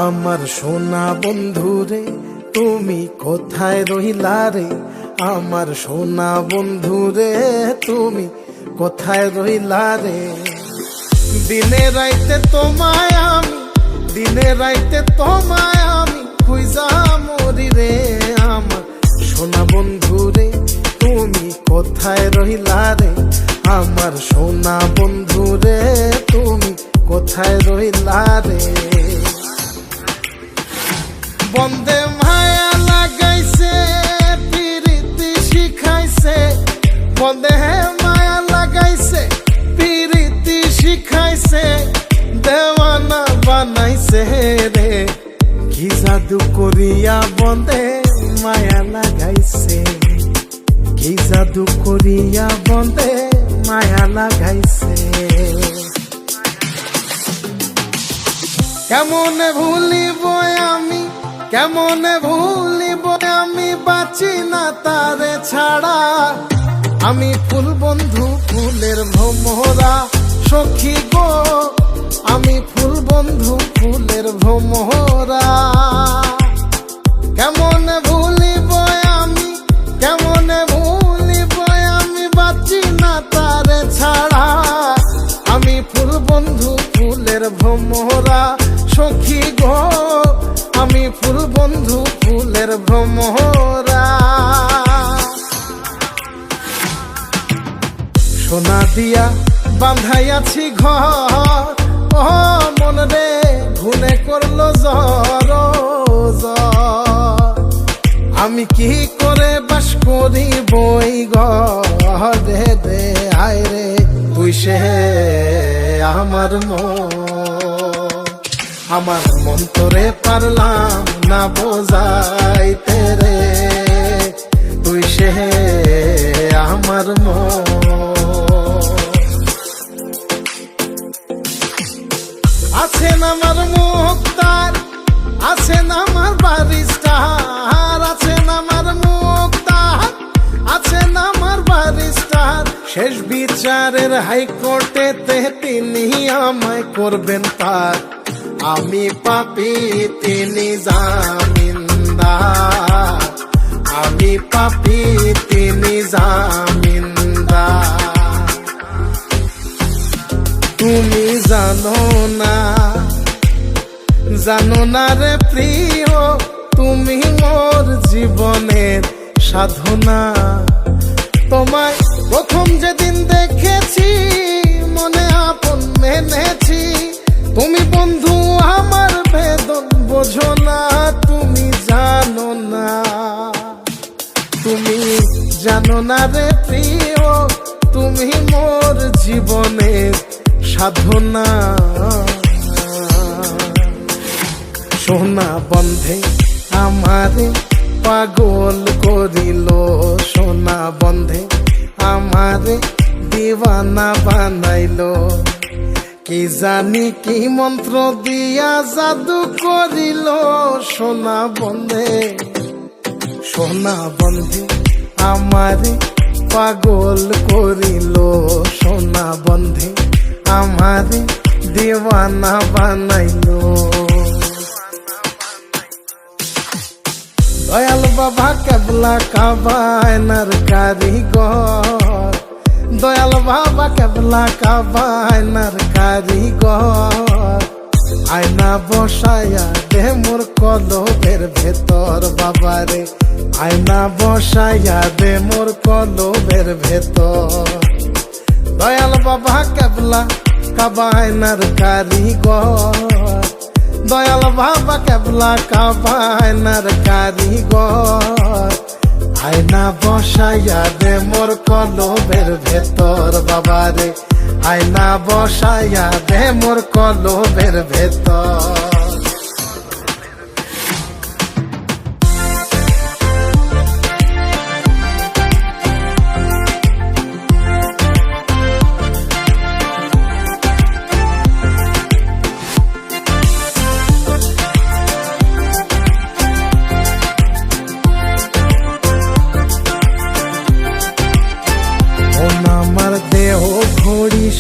আমার সোনা বন্ধু রে তুমি কোথায় রইলা রে, আমার সোনা বন্ধু রে তুমি কোথায় রইলা রে। দিনে রাইতে তোমায় আমি, দিনে রাইতে তোমায় আমি খুঁজা মরি রে। আমার সোনা বন্ধু রে তুমি কোথায় রইলা রে, আমার সোনা বন্ধু রে তুমি কোথায় রইলা রে। বন্দে মায়া লাগাইছে প্রীতি শিখাইছে, বন্দে মায়া লাগাইছে প্রীতি শিখাইছে, দেওয়ানা বানাইছে রে। কি জাদু করিয়া বন্দে মায়া লাগাইছে, কি জাদু করিয়া বন্দে মায়া লাগাইছে। কেমনে ভুলিব আমি, কেমনে ভুলিব আমি, বাঁচি না তারে ছাড়া। আমি ফুল বন্ধু ফুলের ভ্রমরা সখী গো, আমি ফুল বন্ধু ফুলের ভ্রমরা। কেমনে ভুলিব আমি, কেমনে ভুলিব আমি, বাঁচি না তারে ছাড়া। আমি ফুল বন্ধু ফুলের ভ্রমরা সখী গো, আমি ফুল বন্ধু ফুলের ভ্রমরা। সোনা দিয়া বাঁধাইয়াছি ঘর, ও মন রে ঘুনে করলো জ্বর জ্বর। আমি কি করে বাস করি বই ঘরে রে, আয় রে তুই সে আমার আমার মন তোরে পারলাম না বোঝাইতে রে। তুই সে আমার আছেন আমার মুক্তার, আছেন আমার বারিস্টার, আছেন আমার মুক্তার, আছেন আমার বারিস্টার। শেষ বিচারের হাইকোর্টেতে তিনি আমায় করবেন পার। আমি পাপী তিনি জামিনদার, আমি পাপী তিনি জামিনদার। তুমি জানো না, জানো না রে প্রিয়, তুমি মোর জীবনের সাধনা। তোমায় প্রথম যেদিন দেখেছি মনে আপন মেনেছি। তুমি বন্ধু আমার বেদন বোঝো না, তুমি জানো না, তুমি জানো না রে প্রিয়, তুমি মোর জীবনের সাধনা। সোনা বন্ধে আমারে পাগল করিল, সোনা বন্ধে আমারে দিওয়ানা বানাইলো। কি জানি কি মন্ত্র দিয়া জাদু করিল সোনা বন্ধে, সোনা বন্ধে আমারে পাগল করিল, সোনা বন্ধে আমারে দিওয়ানা বানাইলো। দয়াল বাবা কেবলা কাবায়নার কারিগর, দয়াল বাবা কেবলা কাবায়নার কারিগর। আয়না বসায়া দে মোর কলবের ভেতর বাবারে, আয়না বসায়া দে মোর কলবের ভেতর। দয়াল বাবা কেবলা কাবায়নার কারিগর, দয়াল বাবা কেবলা কাবায়নার কারিগর। আয়না বসাইয়া দে মোর কলবের ভেতর বাবারে, আয়না বসাইয়া দে মোর কলবের ভেতর।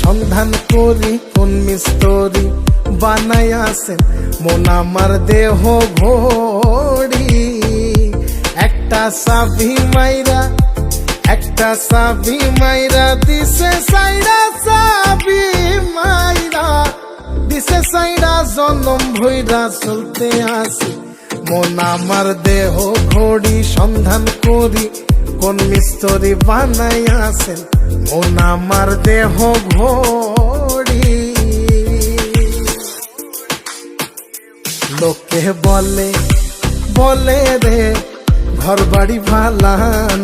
সন্ধান করি কোন মিস্তরি বানাইয়াছেন মন আমার দেহ ঘড়ি। একটা চাবি মাইরা দিছে সাইরা, চাবি মাইরা দিছে সাইরা, জনম ভইরা চলতে আসি মন আমার দেহ ঘড়ি। সন্ধান করি কোন মিস্ত্রি বানাইয়াছেন মন আমার দেহ ঘড়ি। লোকে বলে রে ঘর বাড়ি ভালা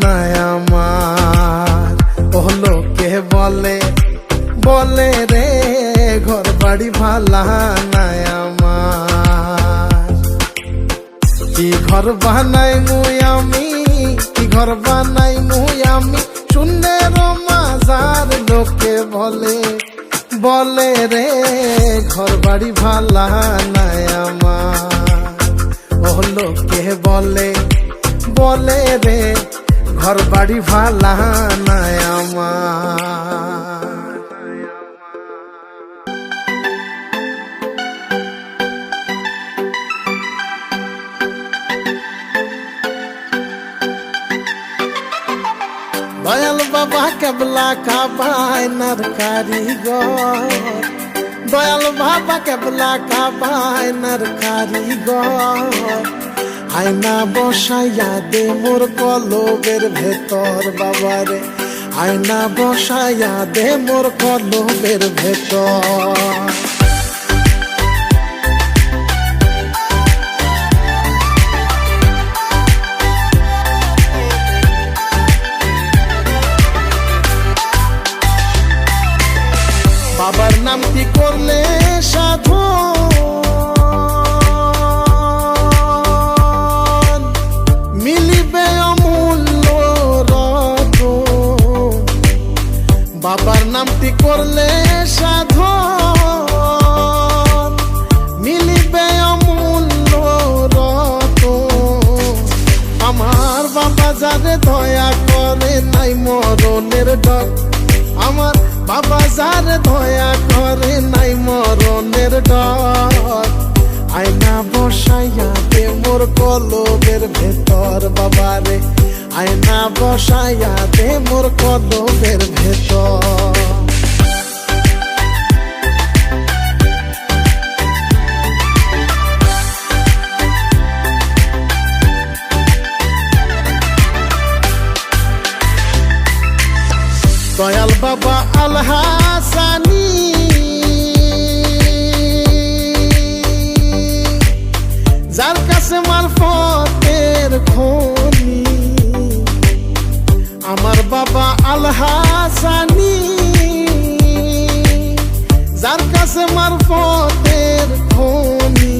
নাই আমার। ও লোকে বলে রে ঘর বাড়ি ভালা নাই আমার। কি ঘর বানাই মুই আমি, কি ঘর বানাই মুই আমি, শূন্যের মাজার। লোকে বলে রে ঘর বাড়ি ভালা নাই আমার। ও লোকে বলে রে ঘর বাড়ি ভালা নাই আমার। দয়াল বাবা কেবলা কাবায়নার কারিগর, দয়াল বাবা কেবলা কাবায়নার কারিগর। আয়না বসাইয়া দে মোর কলবের ভেতর বাবারে, আয়না বসাইয়া দে মোর কলবের ভেতর। বাবার নামটি করলে সাধু, মিলিবে অমূল্য রতন। বাবার নামটি করলে সাধু, মিলিবে অমূল্য রতন। আমার বাবা যারে দয়া করে নাই মরণের ডর, আমার বাবা যারে দয়া করে নাই মরণের ডর। আয়না বসাইয়া দে মোর কলবের ভেতর বাবারে, আয়না বসাইয়া দে মোর কলবের ভেতর। দয়াল বাবা আল হাসানি, যার কাছে মারফতের খনি। আমার বাবা আল হাসানি, যার কাছে মারফতের খনি।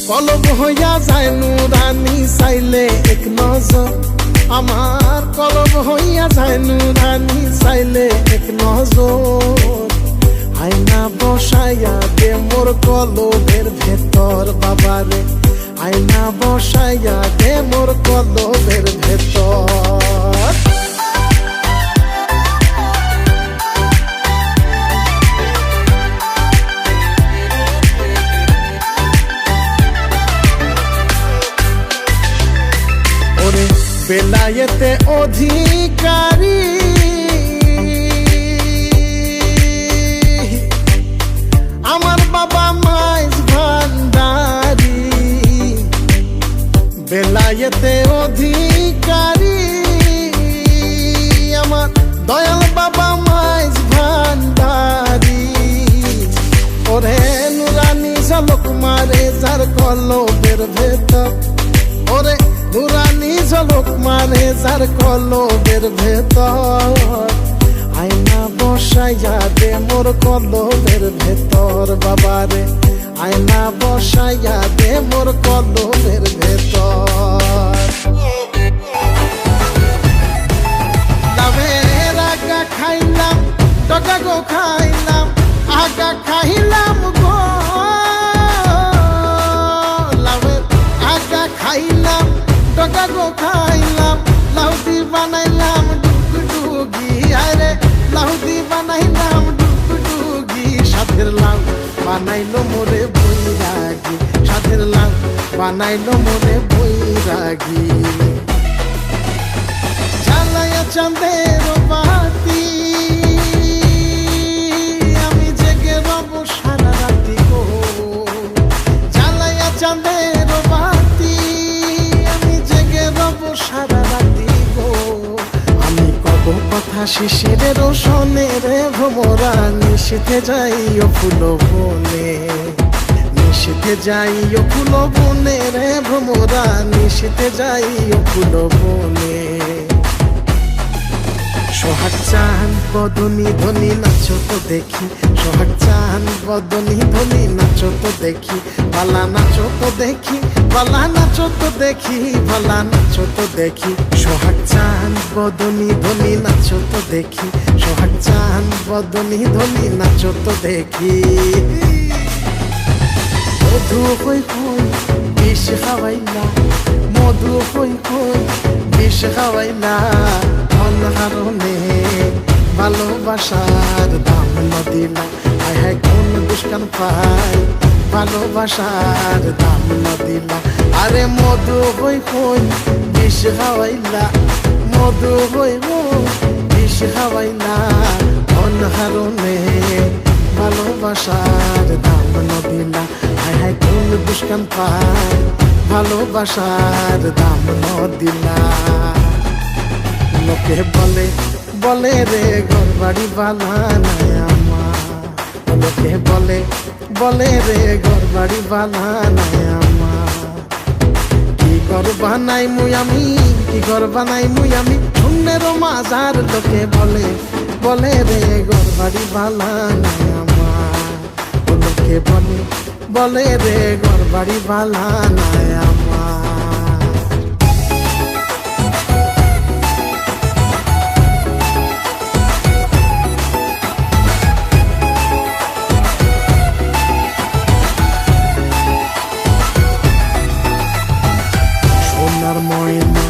কলব হইয়া যায় নুরানি চাইলে এক নজর, আমার কলব হইয়া যায় নুরানি চাইলে এক নজর। আয়না বসাইয়া দে মোর কলবের ভেতর বাবারে, আয়না বসাইয়া দে মোর কলবের ভেতর। ওরে বেলায়েতে অধিকারী, আমার বাবা মাইজ ভান্ডারি। বেলায়েতে অধিকারী, আমার দয়াল বাবা মাইজ ভান্ডারি। ওরে নুরানি ঝলক মারে যার কলবের ভেতর, ওরে নুরানি ঝলক মারে যার কলবের ভেতর। আয়না বসাইয়া দে মোর কলবের ভেতর বাবারে, আয়না বসাইয়া দে মোর কলবের ভেতর। লাভের আগা খাইলাম টকা গো খাইলাম, আগা খাইলাম গো। লাভের আগা খাইলাম টকা গো খাইলাম, লাউদি বানাইলাম ডুগডুগি। আরে লাউদি বানাইলাম ডুগডুগি, সাথের লাউ বানাইলো মোরে বৈরাগী, সাধের লাল বানাইলো মোরে বৈরাগী। জ্বালায়া চাঁদের বাতি আমি জেগে রব সারা রাতি গো, জ্বালায়া চাঁদের বাতি আমি জেগে রব সারা রাতি গো। আমি কব কথা শিশিরের রোশনে রে ভ্রমরা, নিশীথে যাইও ফুল বনে, নিশীথে যাইও ফুল বনে রে ভ্রমরা, নিশীথে যাইও ফুল বনে। সোহাগ চান বদনী ধ্বনি নাচো তো দেখি, সোহাগ চান বদনী ধ্বনি নাচো তো দেখি, ভালা নাচো তো দেখি, ভালা নাচো তো দেখি, ভালা নাচো তো দেখি। সোহাগ চান বদনী ধ্বনি নাচো তো দেখি, সোহাগ চান বদনী ধ্বনি নাচো তো দেখি। মধু কই কই বিষ খাওয়াইলা, মধু কই কই বিষ খাওয়াইলা, অনহারণে ভালোবাসার দাম নদিলা। হায় হায় কোন দুষ্কান পাই ভালোবাসার দাম নদিলা। আরে মধু হই কই বিষ খাওয়াইলা, মধু হই কই বিষ খাওয়াইলা, অনহারণে ভালোবাসার দাম নদিলা। হায় হায় কোন দুষ্কান পাই ভালোবাসার দাম নদিলা। লোকে বলে বলে রে ঘর বাড়ি বানানায় আমার, লোকে বলে বলে রে ঘর বাড়ি বানানায় আমার। কি ঘর বানাই মুই আমি, কি ঘর বানাই মুই আমি, শূন্যের মাজার। লোকে বলে বলে রে ঘর বাড়ি বানানায় আমার, লোকে বলে বলে রে ঘর বাড়ি বানানায় আমার। সোনার ময়না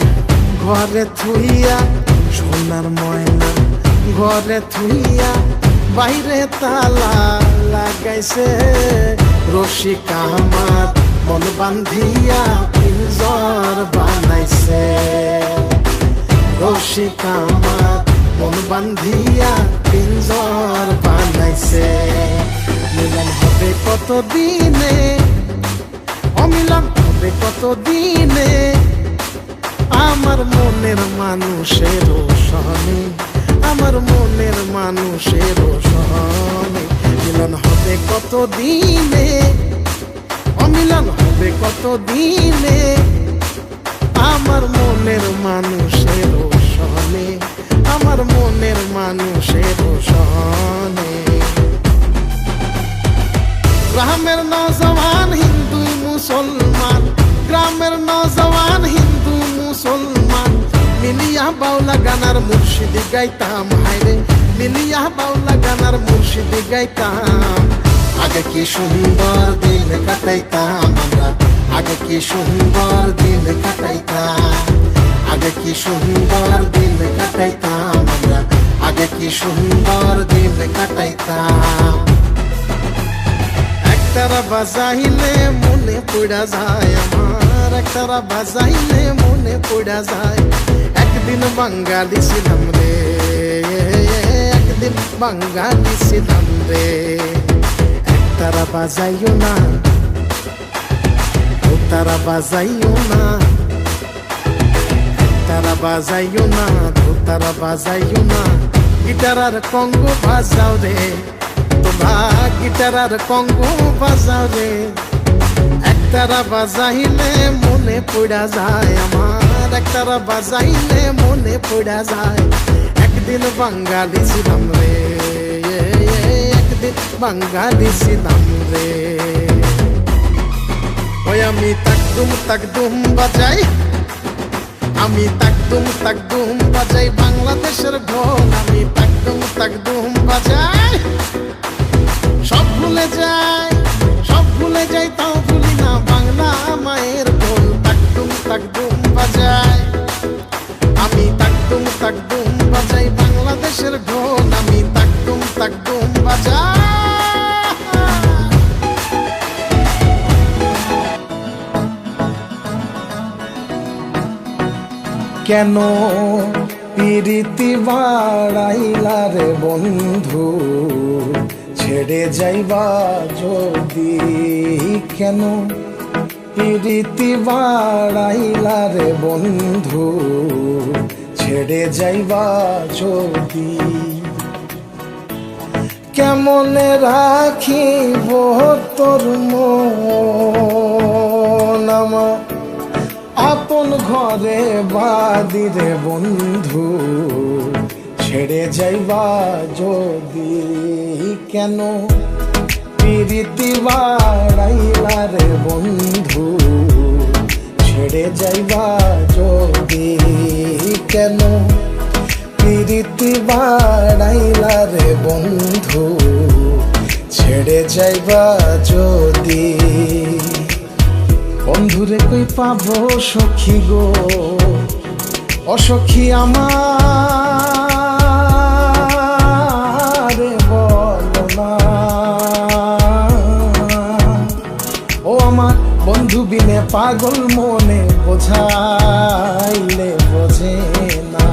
ঘরে থুইয়া, সোনার ময়না ঘরে থুইয়া, বাইরে তালা লাগাইছে রসিক আমার মন বান্ধিয়া পিঞ্জর বানাইছে, রসিক আমার মন বান্ধিয়া পিঞ্জর বানাইছে। মিলন হবে কত দিনে, অমিলন হবে কত দিনে, আমার মনের মানুষের সনে, আমার মনের মানুষের সনে। মিলন হবে কত দিনে, অমিলন হবে কত দিনে, আমার মনের মানুষের সনে, আমার মনের মানুষের সনে। গ্রামের নওজওয়ান হিন্দু মুসলমান, গ্রামের নওজওয়ান হিন্দু মুসলমান, মিলিয়া বাউলা গানার মুর্শিদি গাইতাম। হায়রে মিলিয়া বাউলা গানার মুর্শিদি গাইতাম। আগে কি সুন্দর দিন কাটাইতাম আমরা, আগে কি সুন্দর দিন কাটাইতাম, আগে কি সুন্দর দিন কাটাইতাম আমরা, আগে কি সুন্দর দিন কাটাইতাম। একতারা বাজাইলে মনে পড়া যায় আমার, একতারা বাজাইলে মনে পড়া যায়। একদিন বাঙালি ছিলাম রে, একদিন বাঙালি ছিলাম রে। একতারা বাজাইও না, তারা বাজাইও না, একতারা বাজাইও না, তারা বাজাইও না। গিটার আর কঙ্গো বাজাও রে, তোমরা গিটার আর কঙ্গো বাজাও রে। একতারা বাজাইলে মনে পড়া যায় আমার, একতারা বাজাইলে মনে পড়া যায়। একদিন বাঙালি ছিলাম রে, একদিন বাঙালি ছিলাম রে। ওই আমি তাকদুম বাজাই, আমি তাকদুম বাজাই বাংলাদেশের ঢোল। আমি তাকদুম বাজাই, সব ভুলে যাই, সব ভুলে যাই, তাও ভুলি না বাংলা মায়ের ঢোল। তাকদুম বাজাই, আমি তাকদুম বাজাই বাংলাদেশের ঢোল। আমি তাকদুম বাজাই। কেন পিরিতি বাড়াইলা রে বন্ধু ছেড়ে যাইবা যদি, কেন পিরিতি বাড়াইলা রে বন্ধু ছেড়ে যাইবা যদি। কেমনে রাখিব তোর মন আমার আপন ঘরে বাদিরে বন্ধু ছেড়ে যাইবা যদি, কেন পিরিতি বাড়াইলা রে বন্ধু ছেড়ে যাইবা যদি, কেন পিরিতি বাড়াইলা রে বন্ধু ছেড়ে যাইবা যদি। বন্ধুরে কই পাবো সখী গো, অসখী আমার বলো না। ও আমার বন্ধু বিনে পাগল মনে বোঝাইলে বোঝে না,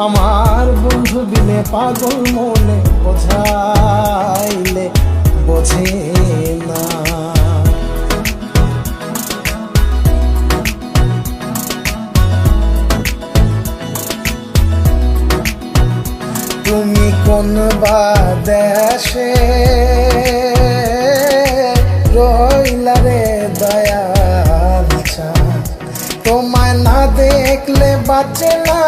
আমার বন্ধু বিনে পাগল মনে বোঝাইলে বোঝে না। তুমি কোন বা দেশে রইলা রে দয়াল চাঁদ, তোমায় না দেখলে বাঁচে না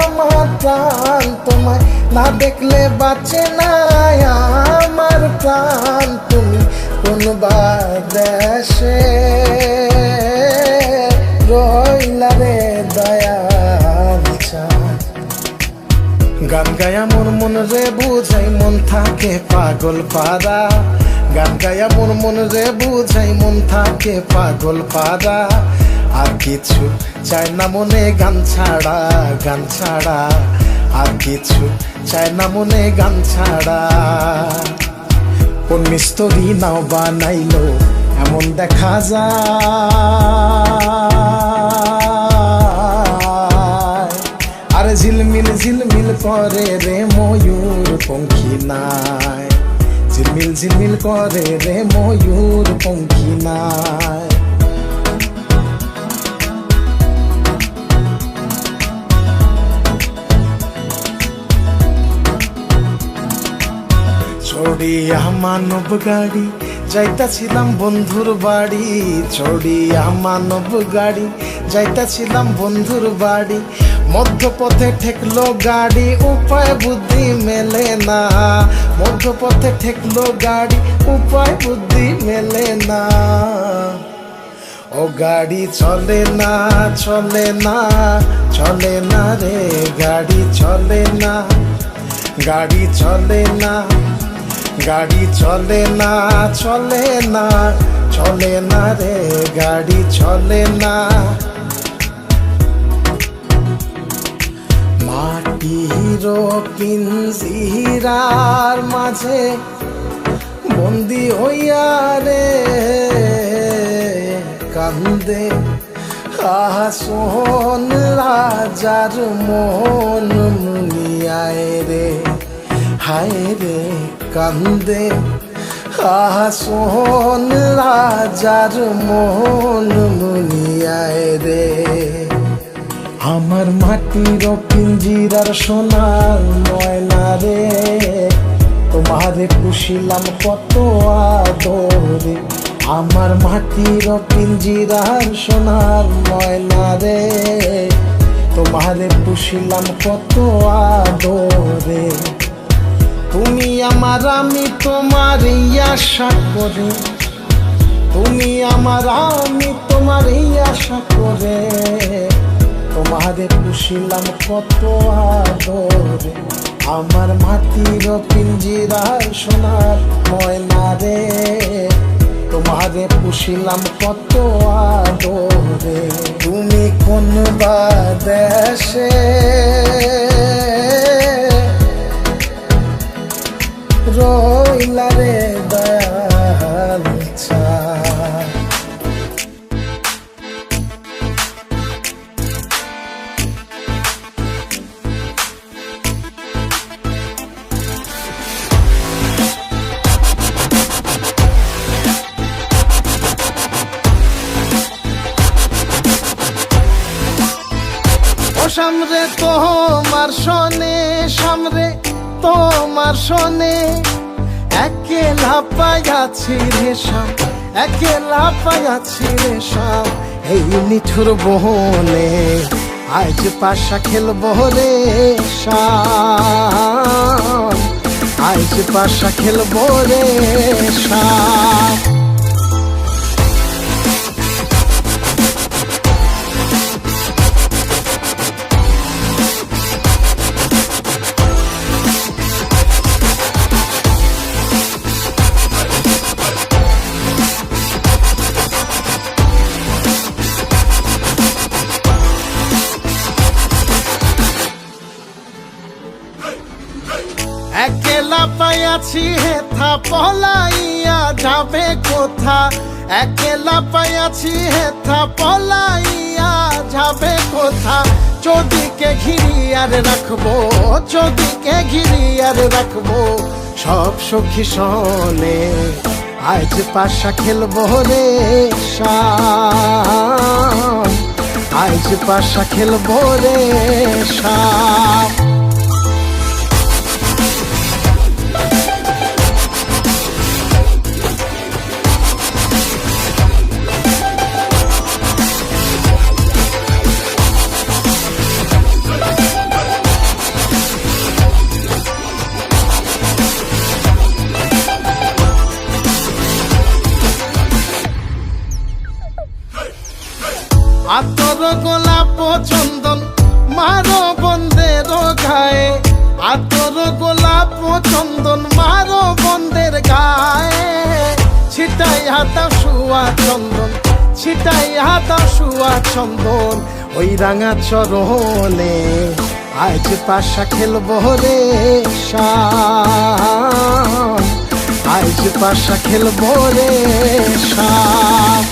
আমার প্রাণ, তোমায় না দেখলে বাঁচে না আমার প্রাণ। তুমি কোন বা দেশে রইলা রে দয়াল চাঁদ, গান গায়া মোর মন রে বুঝাই মন থাকে পাগল পারা, গান গায়া মোর মন রে বুঝাই মন থাকে পাগল পারা। আর কিছু চাই না মনে গান ছাড়া, গান ছাড়া আর কিছু চাই না মনে গান ছাড়া। কোন মিস্ত্রি নাও বানাইলো এমন দেখা যায়, আর ঝিলমিল ঝিলমিল করে রে ময়ূর পঙ্খী নাই, ঝিলমিল ঝিলমিল করে রে ময়ূর পঙ্খী নাই। চড়িয়া মানব গাড়ি যাইতাছিলাম বন্ধুর বাড়ি, চড়িয়া মানব গাড়ি যাইতাছিলাম বন্ধুর বাড়ি। মধ্যপথে ঠেকলো গাড়ি উপায় বুদ্ধি মেলে না, মধ্যপথে ঠেকলো গাড়ি উপায় বুদ্ধি মেলে না। ও গাড়ি চলে না চলে না চলে না রে, গাড়ি চলে না, গাড়ি চলে না, গাড়ি চলে না চলে না চলে না রে, গাড়ি চলে না। মাটির পিঞ্জিরার মাঝে বন্দি হইয়া রে কান্দে আসন রাজার মন মুনিয়ায় রে, হায় রে কান্দে আসন রাজার মন মুনিয়ায় রে। আমার মাটির পিঞ্জিরার সোনার ময়না রে, তোমারে পুষিলাম কত আদরে। আমার মাটির পিঞ্জিরার সোনার ময়না রে, তোমারে পুষিলাম কত আদরে। তুমি আমার আমি তোমার আশা করে, তুমি আমার আমি তোমার আশা করে, তোমারে পুষিলাম কত আদরে। আমার মাটির পিঞ্জিরার সোনার ময়না রে, তোমারে পুষিলাম কত আদরে। তুমি কোন বা দেশে রইলা রে দয়াল চাঁদ। সামরে তোমার শোনে, সামরে তোমার শোনে, একেলা পাইয়াছি রে শাম, একেলা পাইয়াছি রে শাম, এই নিঠুর বহনে আজ পাশা খেলবো রে শাম, আজ পাশা খেলবো রে শাম। একেলা পাইয়াছি হেথা পলাইয়া যাবে কোথা, একেলা পাইয়াছি হেথা পলাইয়া যাবে কোথা, চোদিকে ঘিরিয়ার রাখবো, চোদিকে ঘিরিয়ার রাখবো সব সখী শোনে, আজ পাশা খেলবো রে শাম, আজ পাশা খেলবো রে শাম। আতর গোলাপ চন্দন মারো বন্দের গায়ে, আতর গোলাপ চন্দন মারো বন্দের গায়ে, ছিটাই হাতা শুয়া চন্দন, ছিটাই হাতা শুয়া চন্দন ওই রাঙা চরণে, আজ পাশা খেলবো রে শাম, আজ পাশা খেলবো রে শাম।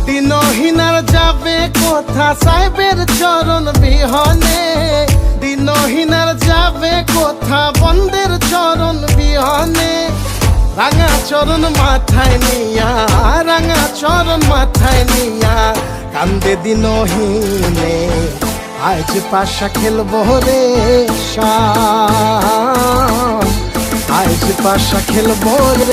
দিনহীনার যাবে কোথা সাহেবের চরণ বিহনে, দিনহীনার যাবে কোথা বন্দের চরণ বিহনে, রাঙা চরণ মাথায় নিয়া, রাঙা চরণ মাথায় নিয়া কান্দে দিনহীনে, আজ পাশা খেলবো রে শাম, আজ পাশা খেলবো রে